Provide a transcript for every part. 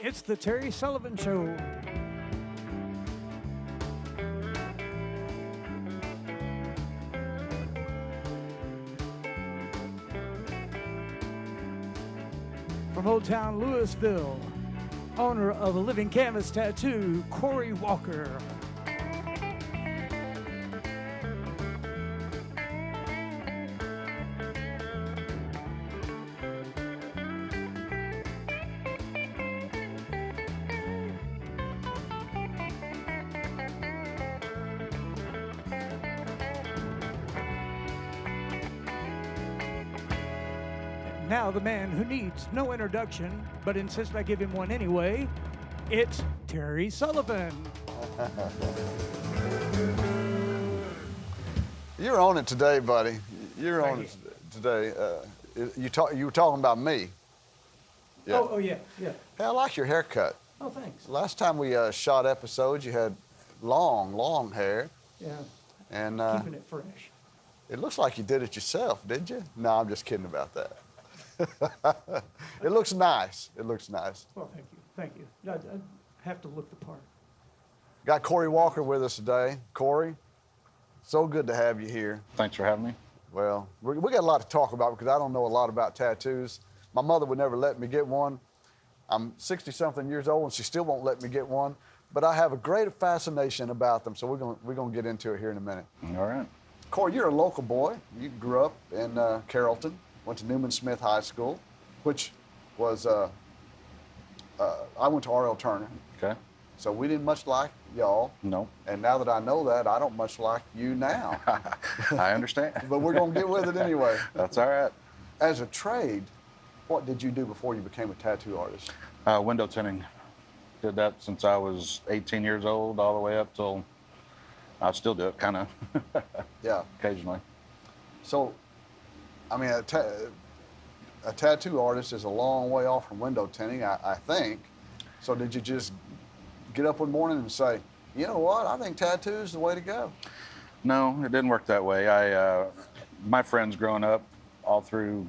It's the Terry Sullivan Show. From Old Town Lewisville, owner of a living canvas tattoo, Kory Walker. Now the man who needs no introduction, but insists I give him one anyway, it's Terry Sullivan. You're on it today, buddy. You're on it today. You were talking about me. Yeah. Oh, yeah. Hey, I like your haircut. Oh, thanks. Last time we shot episodes, you had long hair. Yeah. And keeping it fresh. It looks like you did it yourself, did you? No, I'm just kidding about that. It looks nice. It looks nice. Well, thank you. I have to look the part. Got Kory Walker with us today. Kory, so good to have you here. Thanks for having me. Well, we got a lot to talk about because I don't know a lot about tattoos. My mother would never let me get one. I'm 60-something years old and she still won't let me get one. But I have a great fascination about them, so we're gonna get into it here in a minute. All right. Kory, you're a local boy. You grew up in Carrollton. Went to Newman Smith High School, which was, I went to R.L. Turner. Okay. So we didn't much like y'all. No. And now that I know that, I don't much like you now. I understand. But we're going to get with it anyway. That's all right. As a trade, what did you do before you became a tattoo artist? Window tinting. Did that since I was 18 years old, all the way up till I still do it, kind of. Yeah. Occasionally. So, I mean, a tattoo artist is a long way off from window tinting, I think. So did you just get up one morning and say, you know what, I think tattoo is the way to go? No, it didn't work that way. My friends growing up, all through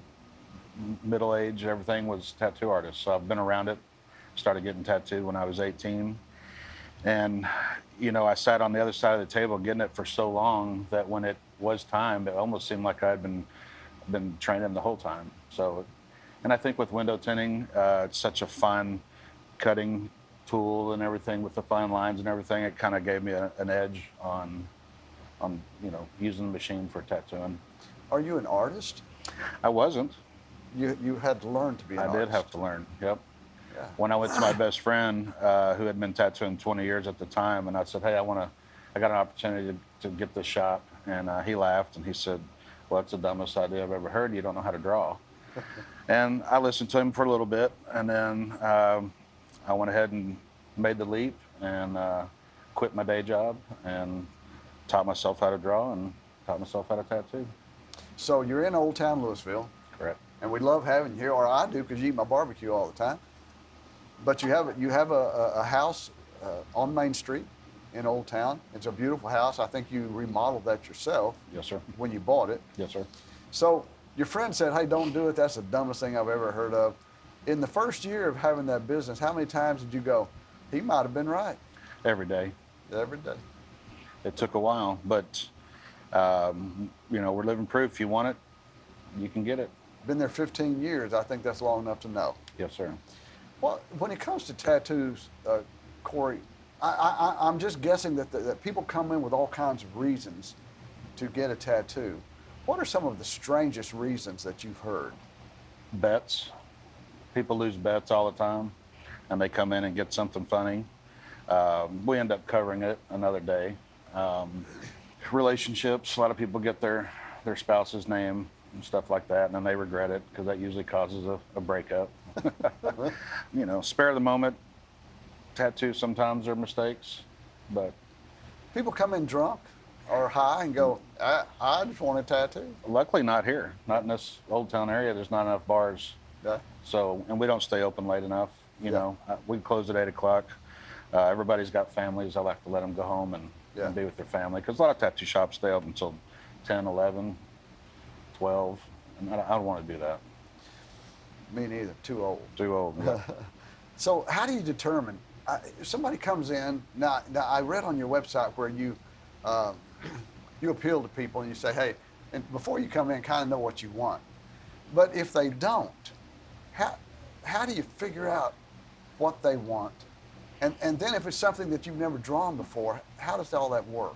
middle age, everything was tattoo artists. So I've been around it. Started getting tattooed when I was 18. And, you know, I sat on the other side of the table getting it for so long that when it was time, it almost seemed like I'd been training the whole time. So, and I think with window tinting, it's such a fine cutting tool and everything with the fine lines and everything. It kind of gave me an edge on you know, using the machine for tattooing. Are you an artist? I wasn't. You had to learn to be an artist. I did have to learn. Yep. Yeah. When I went to my best friend, who had been tattooing 20 years at the time, and I said, hey, I got an opportunity to get this shop, and he laughed and he said, well, that's the dumbest idea I've ever heard. You don't know how to draw. And I listened to him for a little bit, and then I went ahead and made the leap and quit my day job and taught myself how to draw and taught myself how to tattoo. So you're in Old Town Lewisville. Correct. And we love having you here, or I do, because you eat my barbecue all the time. But you have a house on Main Street in Old Town. It's a beautiful house. I think you remodeled that yourself. Yes, sir. When you bought it. Yes, sir. So your friend said, hey, don't do it. That's the dumbest thing I've ever heard of. In the first year of having that business, how many times did you go, he might have been right? Every day. Every day. It took a while, but you know, we're living proof. If you want it, you can get it. Been there 15 years. I think that's long enough to know. Yes, sir. Well, when it comes to tattoos, Kory, I'm just guessing that people come in with all kinds of reasons to get a tattoo. What are some of the strangest reasons that you've heard? Bets. People lose bets all the time, and they come in and get something funny. We end up covering it another day. Relationships, a lot of people get their spouse's name and stuff like that, and then they regret it because that usually causes a breakup. You know, spare the moment. Tattoos sometimes are mistakes, but people come in drunk or high and go, I just want a tattoo. Luckily not here. Not in this Old Town area. There's not enough bars. Yeah. So, and we don't stay open late enough. You know, we close at 8 o'clock. Everybody's got families. I like to let them go home and be with their family, because a lot of tattoo shops stay open until 10, 11, 12, and I don't want to do that. Me neither. Too old. Too old. Yeah. So how do you determine? If somebody comes in now. I read on your website where you you appeal to people and you say, hey, and before you come in, kind of know what you want. But if they don't, how do you figure out what they want? And then if it's something that you've never drawn before, how does all that work?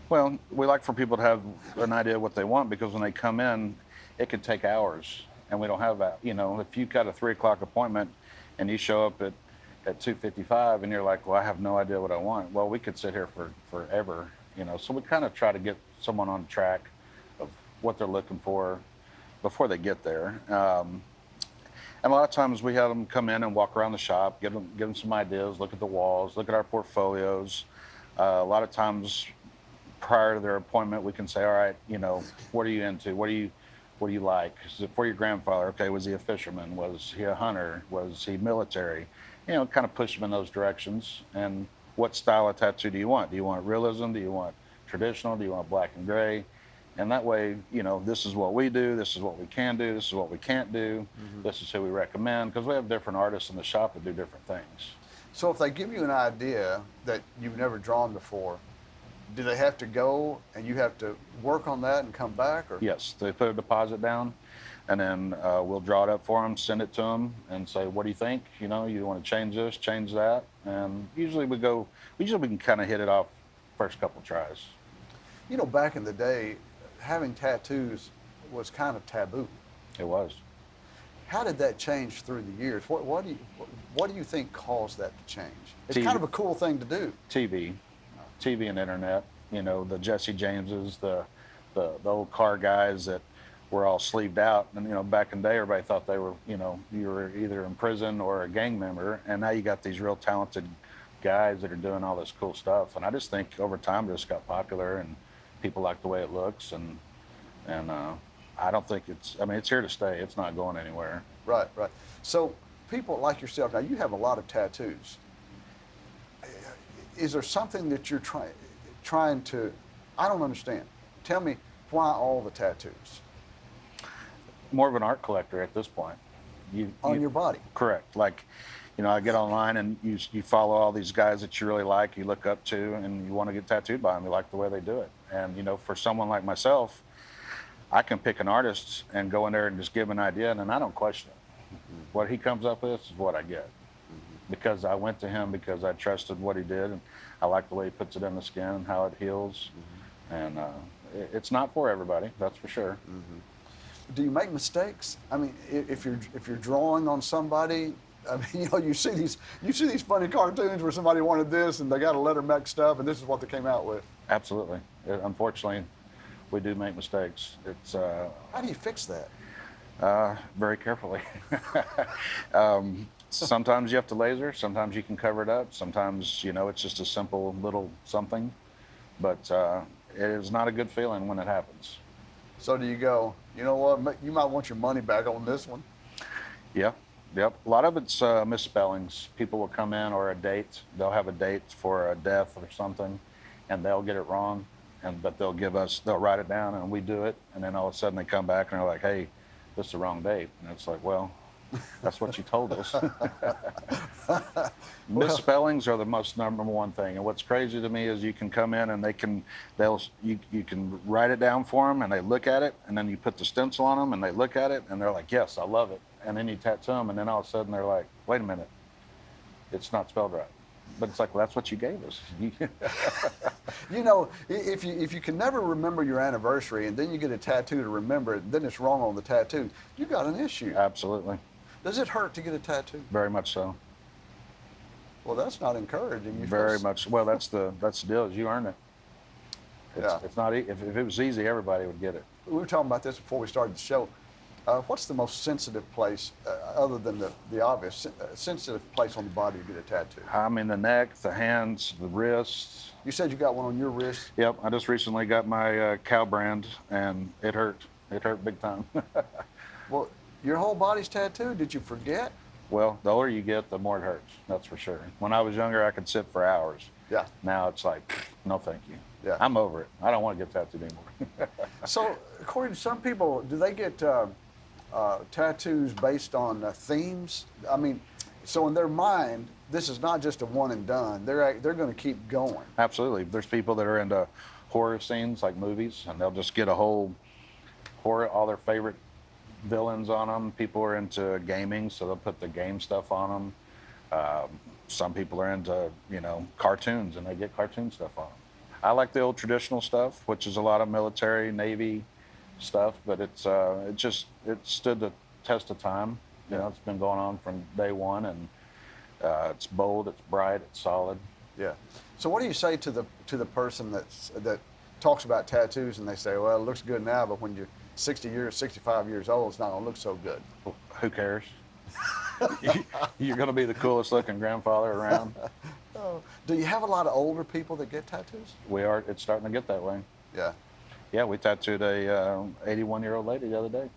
Well, we like for people to have an idea of what they want, because when they come in, it could take hours, and we don't have that. You know, if you've got a 3 o'clock appointment and you show up at 2:55 and you're like, well, I have no idea what I want. Well, we could sit here for forever, you know. So we kind of try to get someone on track of what they're looking for before they get there. And a lot of times we have them come in and walk around the shop, give them some ideas, look at the walls, look at our portfolios. A lot of times prior to their appointment, we can say, all right, you know, what are you into? What do you like? Is it for your grandfather? Okay, was he a fisherman? Was he a hunter? Was he military? You know, kind of push them in those directions. And what style of tattoo do you want? Do you want realism? Do you want traditional? Do you want black and gray? And that way, you know, this is what we do, this is what we can do, this is what we can't do, this is who we recommend, because we have different artists in the shop that do different things. So if they give you an idea that you've never drawn before, do they have to go and you have to work on that and come back? Or? Yes, they put a deposit down, and then we'll draw it up for them, send it to them, and say, what do you think? You know, you want to change this, change that? And usually we can kind of hit it off first couple tries. You know, back in the day, having tattoos was kind of taboo. It was. How did that change through the years? What do you think caused that to change? It's TV. kind of a cool thing to do. TV and internet. You know, the Jesse Jameses, the old car guys that were all sleeved out. And you know, back in the day, everybody thought they were, you know, you were either in prison or a gang member. And now you got these real talented guys that are doing all this cool stuff. And I just think over time it just got popular, and people like the way it looks, and I don't think it's here to stay. It's not going anywhere. Right. So people like yourself, now you have a lot of tattoos. Is there something that you're trying to, I don't understand. Tell me why all the tattoos? More of an art collector at this point. On your body? Correct. Like, you know, I get online and you follow all these guys that you really like, you look up to, and you want to get tattooed by them. You like the way they do it. And, you know, for someone like myself, I can pick an artist and go in there and just give an idea, and then I don't question it. What he comes up with is what I get. Because I went to him because I trusted what he did, and I like the way he puts it in the skin and how it heals. And it's not for everybody, that's for sure. Do you make mistakes? I mean, if you're drawing on somebody, I mean, you know, you see these funny cartoons where somebody wanted this and they got a letter mixed up, and this is what they came out with. Absolutely. Unfortunately, we do make mistakes. It's how do you fix that? Very carefully. Sometimes you have to laser. Sometimes you can cover it up. Sometimes, you know, it's just a simple little something. But it is not a good feeling when it happens. So do you go, you know what, you might want your money back on this one? Yeah. Yep. A lot of it's misspellings. People will come in, or a date. They'll have a date for a death or something, and they'll get it wrong. But they'll write it down, and we do it. And then all of a sudden they come back and they're like, hey, this is the wrong date. And it's like, well, that's what you told us. Misspellings are the most number one thing. And what's crazy to me is you can come in and you can write it down for them, and they look at it, and then you put the stencil on them and they look at it and they're like, yes, I love it. And then you tattoo them, and then all of a sudden they're like, wait a minute, it's not spelled right. But it's like, well, that's what you gave us. You know, if you can never remember your anniversary and then you get a tattoo to remember it, then it's wrong on the tattoo, you got an issue. Absolutely. Does it hurt to get a tattoo? Very much so. Well, that's not encouraging. Very much. Well, that's the deal. Is you earn it. It's not. If it was easy, everybody would get it. We were talking about this before we started the show. What's the most sensitive place, other than the obvious, sensitive place on the body to get a tattoo? I mean, the neck, the hands, the wrists. You said you got one on your wrist? Yep. I just recently got my cow brand, and it hurt. It hurt big time. Well, your whole body's tattooed. Did you forget? Well, the older you get, the more it hurts. That's for sure. When I was younger, I could sit for hours. Yeah. Now it's like, no, thank you. Yeah. I'm over it. I don't want to get tattooed anymore. So, Kory, to some people, do they get tattoos based on themes? I mean, So in their mind, this is not just a one and done. They're going to keep going. Absolutely. There's people that are into horror scenes like movies, and they'll just get a whole horror, all their favorite villains on them. People are into gaming, so they'll put the game stuff on them. Some people are into, cartoons, and they get cartoon stuff on them. I like the old traditional stuff, which is a lot of military, Navy stuff, but it stood the test of time. It's been going on from day one, and it's bold, it's bright, it's solid. Yeah. So what do you say to the person that talks about tattoos and they say, well, it looks good now, but when you're 65 years old, it's not going to look so good? Who cares? You're going to be the coolest looking grandfather around. Do you have a lot of older people that get tattoos? We are. It's starting to get that way. Yeah. Yeah, we tattooed a 81-year-old lady the other day.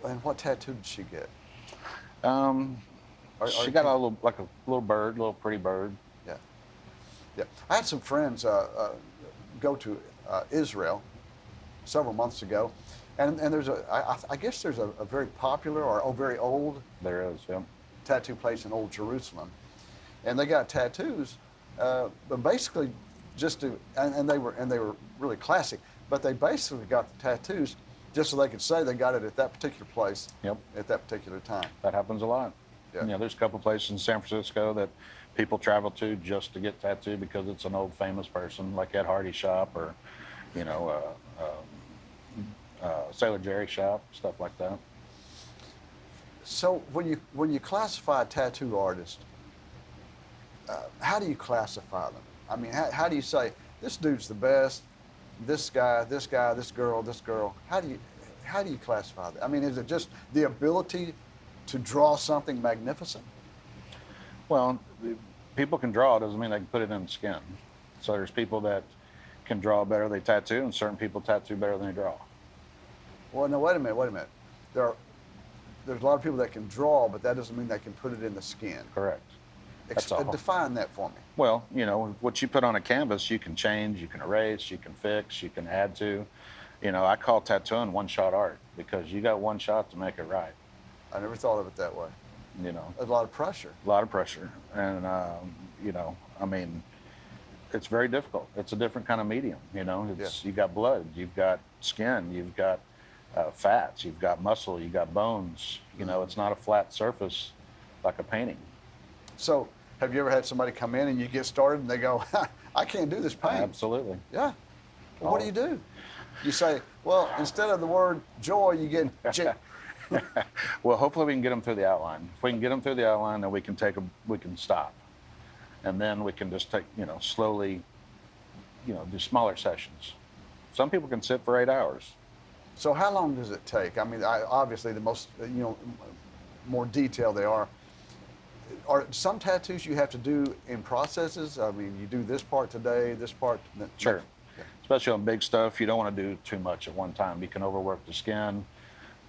And what tattoo did she get? She got a little bird, little pretty bird. Yeah. Yeah. I had some friends go to Israel several months ago, and there's I guess there's a very popular or very old. There is, yeah. Tattoo place in Old Jerusalem, and they got tattoos, but basically just to and they were really classic, but they basically got the tattoos just so they could say they got it at that particular place. Yep. At that particular time. That happens a lot. Yeah. There's a couple places in San Francisco that people travel to just to get tattooed because it's an old famous person, like Ed Hardy shop or, Sailor Jerry shop, stuff like that. So when you classify a tattoo artist, how do you classify them? I mean, how do you say this dude's the best? This guy, this girl, this girl. How do you classify that? I mean, is it just the ability to draw something magnificent? Well, people can draw, doesn't mean they can put it in the skin. So there's people that can draw better, they tattoo, and certain people tattoo better than they draw. Well, no, wait a minute. There's a lot of people that can draw, but that doesn't mean they can put it in the skin. Correct. That's all. Define that for me. Well, what you put on a canvas, you can change, you can erase, you can fix, you can add to. I call tattooing one-shot art because you got one shot to make it right. I never thought of it that way. A lot of pressure. A lot of pressure. And, it's very difficult. It's a different kind of medium, You got blood, you've got skin, you've got fats, you've got muscle, you've got bones. It's not a flat surface like a painting. So, have you ever had somebody come in and you get started and they go, I can't do this paint? Absolutely. Yeah. Well, what do you do? You say, well, instead of the word joy, you get Well, hopefully we can get them through the outline. If we can get them through the outline, then we can stop. And then we can just take, slowly, do smaller sessions. Some people can sit for 8 hours. So how long does it take? I mean, obviously the most, more detailed they are some tattoos you have to do in processes? I mean, you do this part today, this part. Sure. Yeah. Especially on big stuff, you don't want to do too much at one time. You can overwork the skin.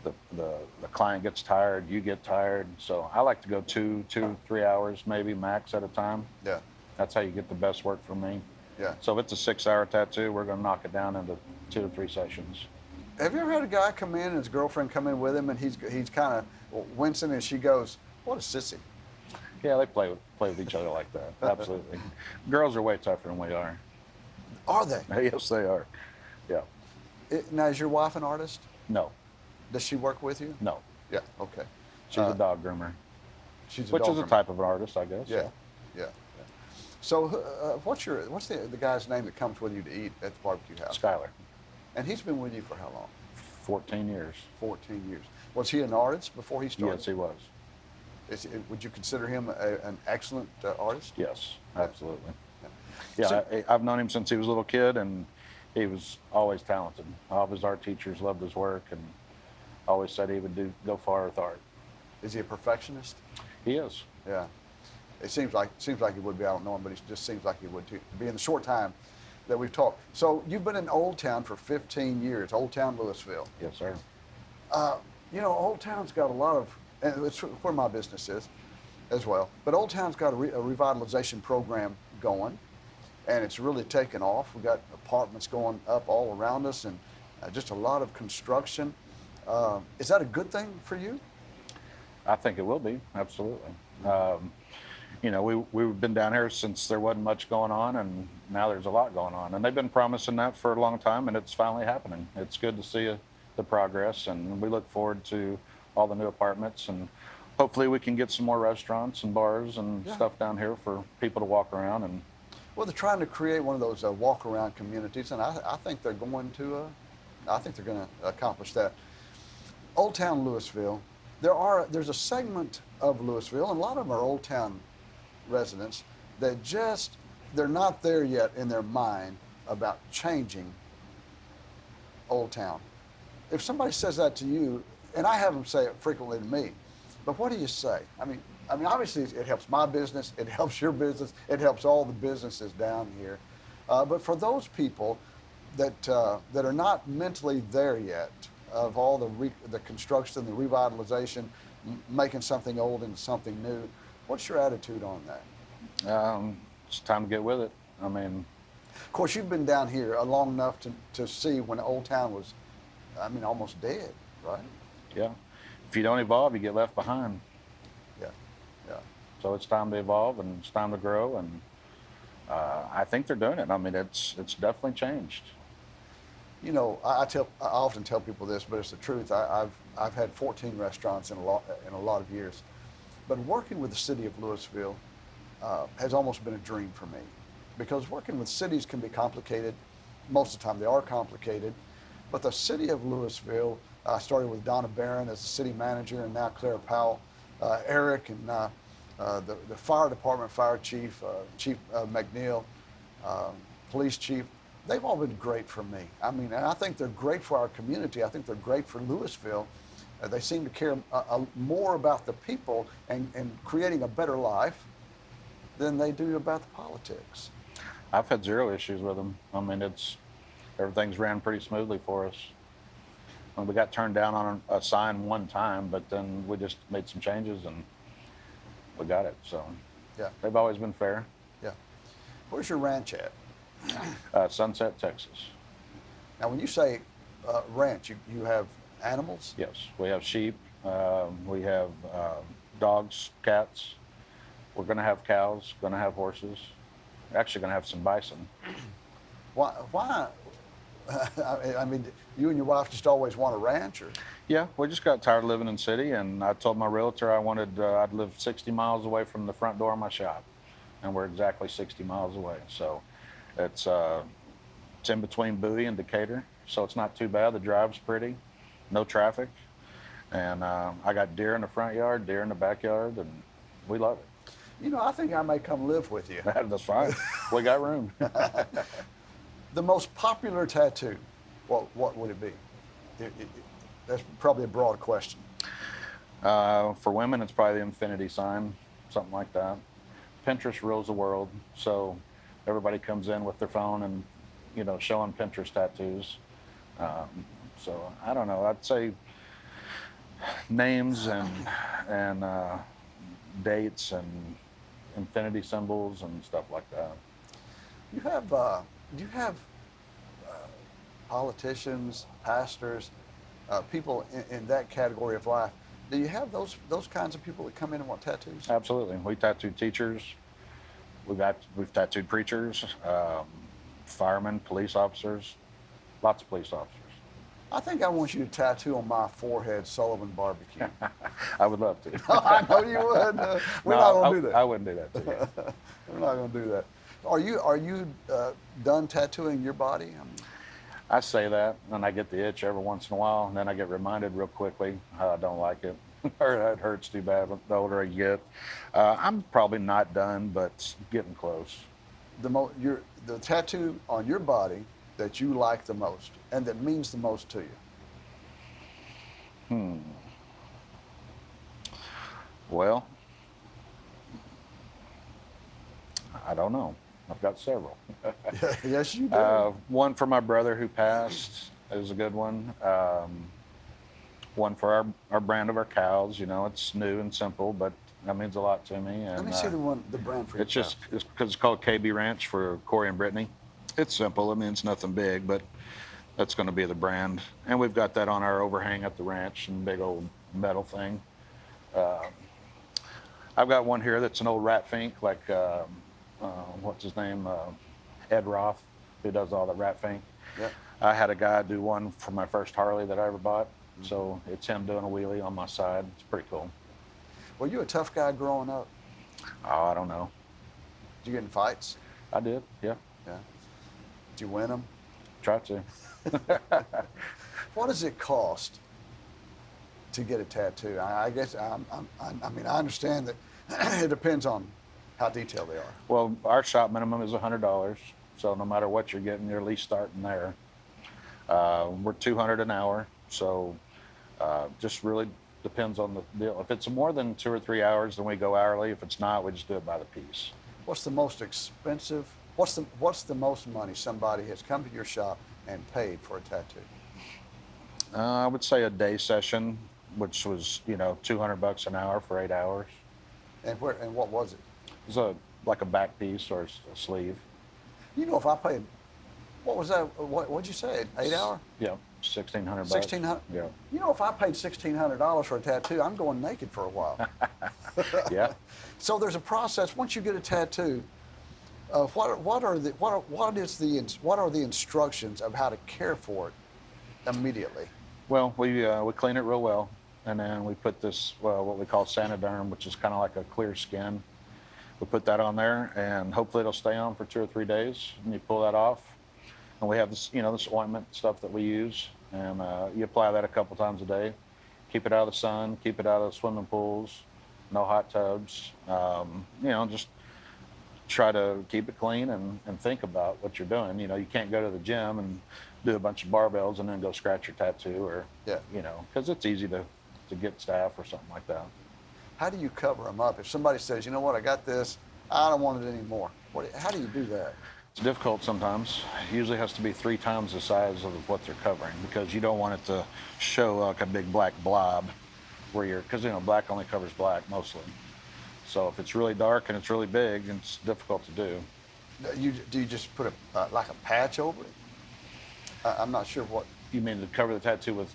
The client gets tired, you get tired. So I like to go 2, 3 hours maybe max at a time. Yeah. That's how you get the best work from me. Yeah. So if it's a 6-hour tattoo, we're going to knock it down into 2 to 3 sessions. Have you ever had a guy come in and his girlfriend come in with him and he's kind of wincing and she goes, "What a sissy"? Yeah, they play with each other like that. Absolutely. Girls are way tougher than we are. Are they? Yes, they are. Yeah. Now, is your wife an artist? No. Does she work with you? No. Yeah. Okay. She's a dog groomer. Which is a type of an artist, I guess. Yeah. Yeah. So, what's the guy's name that comes with you to eat at the barbecue house? Skyler. And he's been with you for how long? 14 years. 14 years. Was he an artist before he started? Yes, he was. Would you consider him an excellent artist? Yes, absolutely. Yeah, I've known him since he was a little kid, and he was always talented. All of his art teachers loved his work, and always said he would go far with art. Is he a perfectionist? He is. Yeah. It seems like he would be. I don't know him, but it just seems like he would too. Be in the short time that we've talked. So you've been in Old Town for 15 years, Old Town Lewisville. Yes, sir. Old Town's got a lot of, and it's where my business is as well, but Old Town's got a revitalization program going, and it's really taken off. We've got apartments going up all around us and just a lot of construction. Is that a good thing for you? I think it will be, absolutely. You know, we've been down here since there wasn't much going on, and now there's a lot going on. And they've been promising that for a long time, and it's finally happening. It's good to see the progress, and we look forward to all the new apartments, and hopefully we can get some more restaurants and bars and stuff down here for people to walk around. And well, they're trying to create one of those walk-around communities, and I think they're going to. I think they're going to accomplish that. Old Town Lewisville. There's a segment of Lewisville, and a lot of them are Old Town residents that they're not there yet in their mind about changing Old Town. If somebody says that to you, and I have them say it frequently to me, but what do you say? I mean, obviously it helps my business, it helps your business, it helps all the businesses down here. But for those people that are not mentally there yet, of all the construction, the revitalization, making something old into something new, what's your attitude on that? It's time to get with it. I mean, of course, you've been down here long enough to see when Old Town was, almost dead, right? Yeah. If you don't evolve, you get left behind. Yeah. So it's time to evolve, and it's time to grow, and I think they're doing it. I mean, it's definitely changed. You know, I often tell people this, but it's the truth. I've had 14 restaurants in a lot of years, but working with the city of Lewisville has almost been a dream for me, because working with cities can be complicated. Most of the time, they are complicated. But the city of Lewisville, I started with Donna Barron as the city manager, and now Claire Powell, Eric, and the fire department fire chief, Chief McNeil, police chief. They've all been great for me. I mean, and I think they're great for our community. I think they're great for Lewisville. They seem to care more about the people and creating a better life than they do about the politics. I've had zero issues with them. I mean, everything's ran pretty smoothly for us. And we got turned down on a sign one time, but then we just made some changes and we got it. So yeah, they've always been fair. Yeah. Where's your ranch at? Sunset, Texas. Now, when you say ranch, you have animals? Yes, we have sheep. We have dogs, cats. We're going to have cows. Going to have horses. We're actually going to have some bison. Why? I mean, you and your wife just always want a ranch, or? Yeah, we just got tired of living in the city, and I told my realtor I'd live 60 miles away from the front door of my shop, and we're exactly 60 miles away. So it's in between Bowie and Decatur, so it's not too bad. The drive's pretty, no traffic, and I got deer in the front yard, deer in the backyard, and we love it. You know, I think I may come live with you. That's fine. We got room. The most popular tattoo, what would it be? That's probably a broad question. For women, it's probably the infinity sign, something like that. Pinterest rules the world, so everybody comes in with their phone and, you know, showing Pinterest tattoos. So I don't know. I'd say names and dates and infinity symbols and stuff like that. Do you have politicians, pastors, people in that category of life? Do you have those kinds of people that come in and want tattoos? Absolutely. We tattooed teachers. We've tattooed preachers, firemen, police officers, lots of police officers. I think I want you to tattoo on my forehead Sullivan Barbecue. I would love to. I know you would. We're not going to do that. I wouldn't do that to you. We're not going to do that. Are you done tattooing your body? I say that, and I get the itch every once in a while, and then I get reminded real quickly how I don't like it, or it hurts too bad the older I get. I'm probably not done, but getting close. The tattoo on your body that you like the most and that means the most to you? Well, I don't know. I've got several. Yes, you do. One for my brother who passed is a good one. One for our brand of our cows. You know, it's new and simple, but that means a lot to me. And, let me see the brand for you. It's because it's called KB Ranch for Kory and Brittany. It's simple. I mean, it's nothing big, but that's going to be the brand. And we've got that on our overhang at the ranch, and big old metal thing. I've got one here that's an old rat fink, like what's his name, Ed Roth, who does all the rat fink. Yeah. I had a guy do one for my first Harley that I ever bought, so it's him doing a wheelie on my side. It's pretty cool. Were you a tough guy growing up? Oh, I don't know. Did you get in fights? I did, yeah. Yeah. Did you win them? Try to. What does it cost to get a tattoo? I guess I mean I understand that it depends on how detailed they are. Well, our shop minimum is $100, so no matter what you're getting, you're at least starting there. We're $200 an hour, so just really depends on the deal. If it's more than 2 or 3 hours, then we go hourly. If it's not, we just do it by the piece. What's the most expensive? What's the most money somebody has come to your shop and paid for a tattoo? I would say a day session, which was, you know, $200 an hour for 8 hours. And what was it? It was like a back piece or a sleeve. You know, if I paid, what was that? What'd you say? 8 hour? Yeah, $1,600. $1,600. Yeah. You know, if I paid $1,600 for a tattoo, I'm going naked for a while. Yeah. So there's a process. Once you get a tattoo, what are the instructions of how to care for it immediately? Well, we clean it real well, and then we put this what we call Sanoderm, which is kind of like a clear skin. We put that on there, and hopefully it'll stay on for 2 or 3 days. And you pull that off, and we have this, you know, this ointment stuff that we use, and you apply that a couple times a day. Keep it out of the sun, keep it out of swimming pools, no hot tubs. You know, just try to keep it clean and think about what you're doing. You know, you can't go to the gym and do a bunch of barbells and then go scratch your tattoo, or you know, because it's easy to get staph or something like that. How do you cover them up? If somebody says, you know what, I got this, I don't want it anymore. How do you do that? It's difficult sometimes. It usually has to be 3 times the size of what they're covering, because you don't want it to show like a big black blob because, you know, black only covers black mostly. So if it's really dark and it's really big, it's difficult to do. Do you just put like a patch over it? I'm not sure what. You mean to cover the tattoo with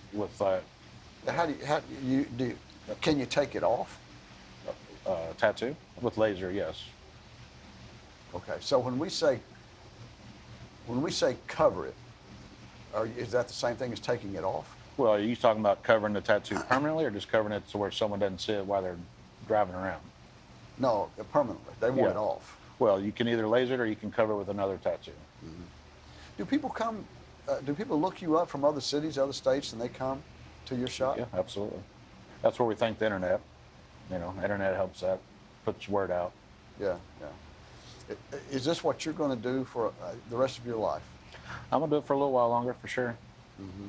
can you take it off? Tattoo? With laser, yes. Okay, so when we say cover it, is that the same thing as taking it off? Well, are you talking about covering the tattoo permanently, or just covering it so where someone doesn't see it while they're driving around? No, permanently. They want it off. Well, you can either laser it or you can cover it with another tattoo. Mm-hmm. Do people come? Do people look you up from other cities, other states, and they come to your shop? Yeah, absolutely. That's where we thank the internet. You know, internet helps that, puts word out. Yeah, yeah. Is this what you're going to do for the rest of your life? I'm gonna do it for a little while longer, for sure. Mm-hmm.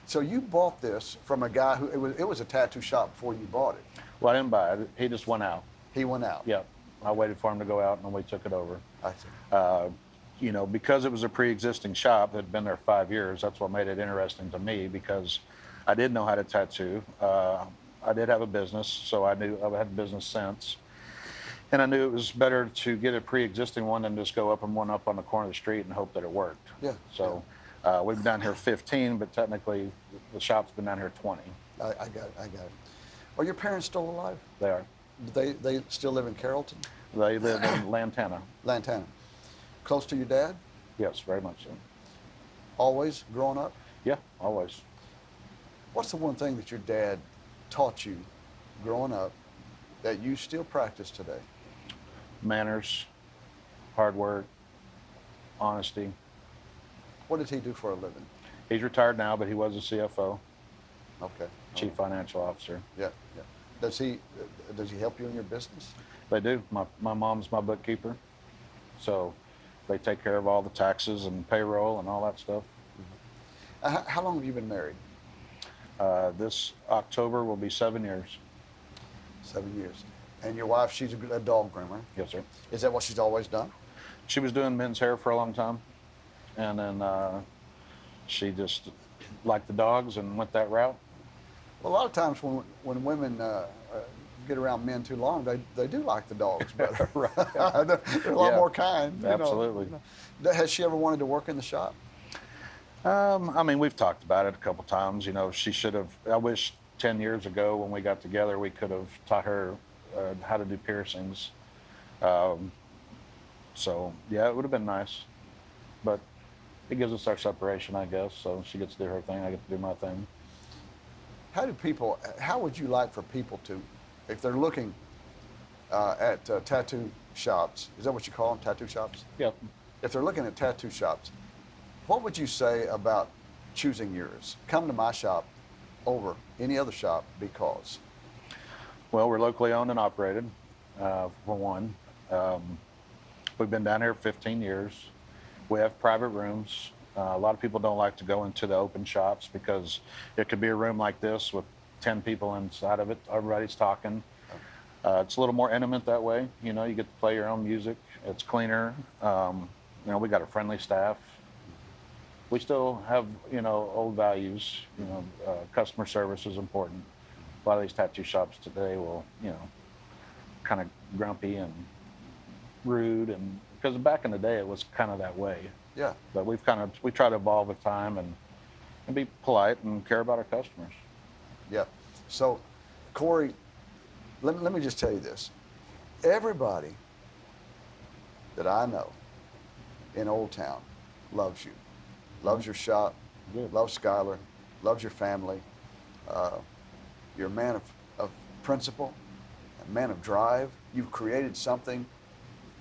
So you bought this from a guy who it was a tattoo shop before you bought it. Well, I didn't buy it. He just went out. He went out. Yeah, I waited for him to go out, and we took it over. I see. You know, because it was a pre-existing shop that had been there 5 years, that's what made it interesting to me, because I did know how to tattoo. I did have a business, so I knew I had business sense. And I knew it was better to get a pre-existing one than just go up and one up on the corner of the street and hope that it worked. Yeah. So we've been down here 15, but technically the shop's been down here 20. I got it. Are your parents still alive? They are. Do they still live in Carrollton? They live in Lantana. Lantana. Close to your dad? Yes, very much so. Always growing up? Yeah, always. What's the one thing that your dad taught you growing up that you still practice today? Manners, hard work, honesty. What did he do for a living? He's retired now, but he was a CFO, Okay. Chief Financial Officer. Yeah, yeah. Does he help you in your business? They do. My mom's my bookkeeper, so they take care of all the taxes and payroll and all that stuff. Mm-hmm. How long have you been married? This October will be 7 years. 7 years. And your wife, she's a dog groomer. Yes, sir. Is that what she's always done? She was doing men's hair for a long time, and then she just liked the dogs and went that route. Well, a lot of times when women get around men too long, they do like the dogs better. They're a lot more kind. Absolutely. You know. Has she ever wanted to work in the shop? I mean, we've talked about it a couple times. You know, she should have. I wish 10 years ago when we got together, we could have taught her how to do piercings. So yeah, it would have been nice, but it gives us our separation, I guess. So she gets to do her thing, I get to do my thing. How would you like for people to, if they're looking at tattoo shops, is that what you call them, tattoo shops? Yeah. If they're looking at tattoo shops, what would you say about choosing yours? Come to my shop over any other shop because? Well, we're locally owned and operated, for one. We've been down here 15 years. We have private rooms. A lot of people don't like to go into the open shops because it could be a room like this with 10 people inside of it. Everybody's talking. It's a little more intimate that way. You know, you get to play your own music. It's cleaner. You know, we got a friendly staff. We still have, you know, old values. You know, customer service is important. A lot of these tattoo shops today will, you know, kind of grumpy and rude, and because back in the day it was kind of that way. Yeah. But we try to evolve with time and be polite and care about our customers. Yeah. So, Kory, let me just tell you this. Everybody that I know in Old Town loves you, loves your shop, Good. loves Skylar, loves your family. You're a man of principle, a man of drive. You've created something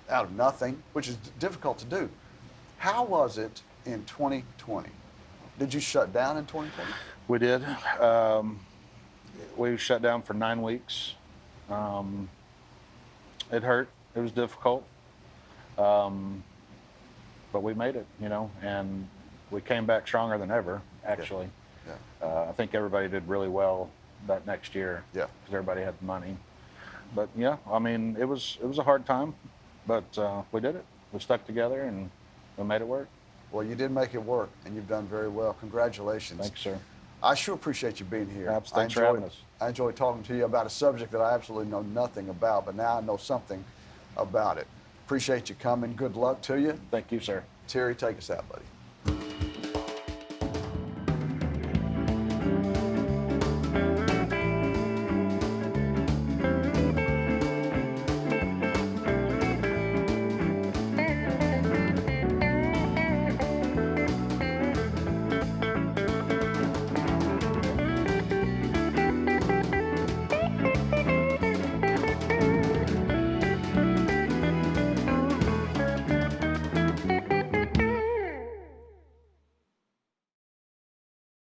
out of nothing, which is difficult to do. How was it in 2020? Did you shut down in 2020? We did. We shut down for 9 weeks. It hurt. It was difficult. But we made it, you know, and we came back stronger than ever, actually. Yeah. I think everybody did really well that next year. Yeah. Because everybody had money. But yeah, I mean, it was a hard time, but we did it. We stuck together and we made it work. Well, you did make it work, and you've done very well. Congratulations. Thanks, sir. I sure appreciate you being here. Thanks for having us. I enjoyed talking to you about a subject that I absolutely know nothing about, but now I know something about it. Appreciate you coming. Good luck to you. Thank you, sir. Terry, take us out, buddy.